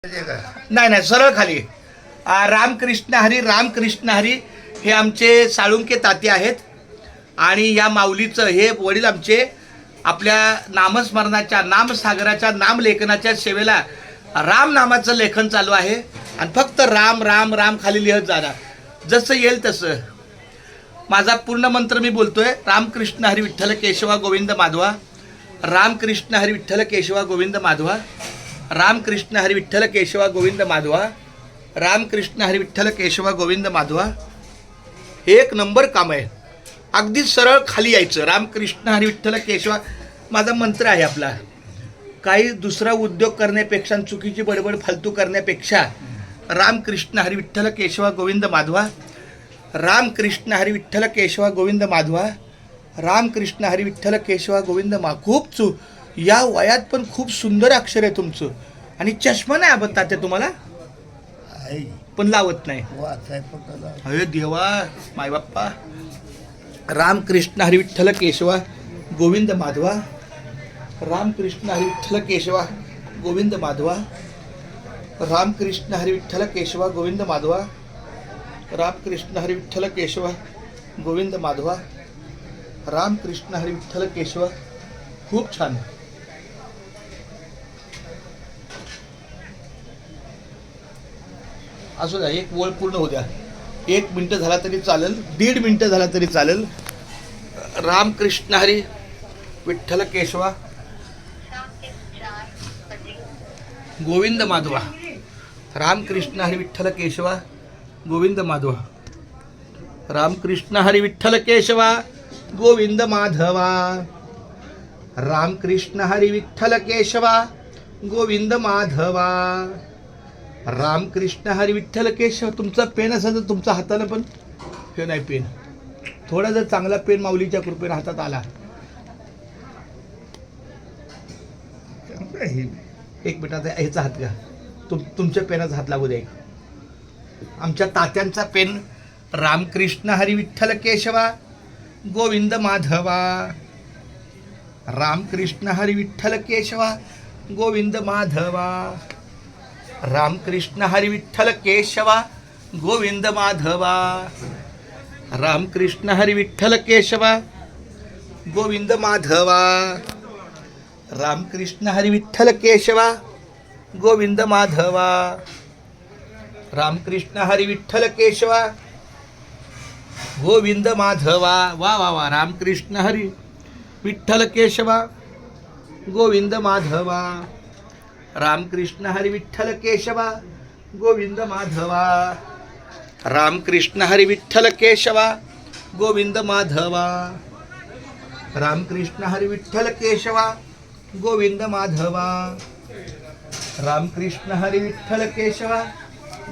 नाही नाही, सरळ खाली. रामकृष्ण हरी, रामकृष्ण हरी हे आमचे साळुंके ताते आहेत आणि या माऊलीचं हे वडील आमचे आपल्या नामस्मरणाच्या, नामसागराच्या, नामलेखनाच्या सेवेला राम नामाचं लेखन चालू आहे आणि फक्त राम राम राम खाली लिहत जाणार जसं येईल तसं. माझा पूर्ण मंत्र मी बोलतोय. रामकृष्ण हरी विठ्ठल केशवा गोविंद माधवा, रामकृष्ण हरी विठ्ठल केशवा गोविंद माधवा, रामकृष्ण हरी विठ्ठल केशवा गोविंद माधवा, रामकृष्ण हरी विठ्ठल केशवा गोविंद माधवा. एक नंबर काम आहे. अगदी सरळ खाली यायचं. रामकृष्ण हरी विठ्ठल केशवा माझा मंत्र आहे आपला. काही दुसरा उद्योग करण्यापेक्षा, चुकीची बडबड फालतू करण्यापेक्षा रामकृष्ण हरी विठ्ठल केशवा गोविंद माधवा, रामकृष्ण हरी विठ्ठल केशवा गोविंद माधवा, रामकृष्ण हरी विठ्ठल केशवा गोविंद खूप या वयात पण खूप सुंदर अक्षर आहे तुमचं. आणि चष्मा नाही आवडतात ते तुम्हाला, पण लावत नाही. अरे देवा माय बाप्पा. रामकृष्ण हरी विठ्ठल केशवा गोविंद माधवा, रामकृष्ण हरी विठ्ठल केशवा गोविंद माधवा, रामकृष्ण हरी विठ्ठल केशवा गोविंद माधवा, रामकृष्ण हरी विठ्ठल केशवा गोविंद माधवा, रामकृष्ण हरी विठ्ठल केशवा. खूप छान. असू द्या, एक ओळ पूर्ण होऊ द्या. 1 मिनिट झाला तरी चालेल, 1.5 मिनिट झाला तरी चालेल. रामकृष्ण हरी विठ्ठल केशवा गोविंद माधवा, रामकृष्ण हरी विठ्ठल केशवा गोविंद माधवा, रामकृष्ण हरी विठ्ठल केशवा गोविंद माधवा, रामकृष्ण हरी विठ्ठल केशवा गोविंद माधवा, रामकृष्ण हरी विठ्ठल केशव. तुमचा पेन असेल तर तुमच्या हाताला पण पेन आहे. पेन थोडा जर चांगला पेन माऊलीच्या कृपेने हातात आला. एक मिनिटाचा ह्याचा हात घ्या. तुमच्या पेनाचा हात लागू द्या. आमच्या तात्यांचा पेन. रामकृष्ण हरी विठ्ठल केशवा गोविंद माधवा, रामकृष्ण हरी विठ्ठल केशवा गोविंद माधवा, रामकृष्ण हरी विठ्ठल केशवा गोविंद माधवा, रामकृष्ण हरी विठ्ठल केशवा गोविंद माधवा, रामकृष्ण हरी विठ्ठल केशवा गोविंद माधवा, रामकृष्ण हरी विठ्ठल केशवा गोविंद माधवा. वा वा वा. रामकृष्ण हरी विठ्ठल केशवा गोविंद माधवा, रामकृष्ण हरी विठ्ठल केशवा गोविंद माधवा, रामकृष्ण हरी विठ्ठल केशवा गोविंद माधवा, रामकृष्ण हरी विठ्ठल केशवा गोविंद माधवा, रामकृष्ण हरी विठ्ठल केशवा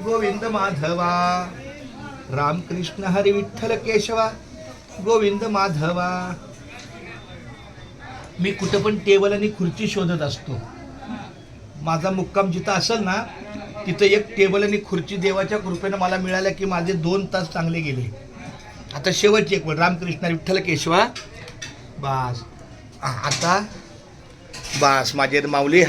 गोविंद माधवा, रामकृष्ण हरी विठ्ठल केशवा गोविंद माधवा. मी कुठं पण टेबल आणि खुर्ची शोधत असतो. माझा मुक्काम जिथं असेल ना तिथं एक टेबल आणि खुर्ची देवाच्या कृपेनं मला मिळाल्या की माझे 2 तास चांगले गेले. आता शेवटची एक वेळ. रामकृष्ण हरी विठ्ठल केशवा. बास आता बास माझे माऊली.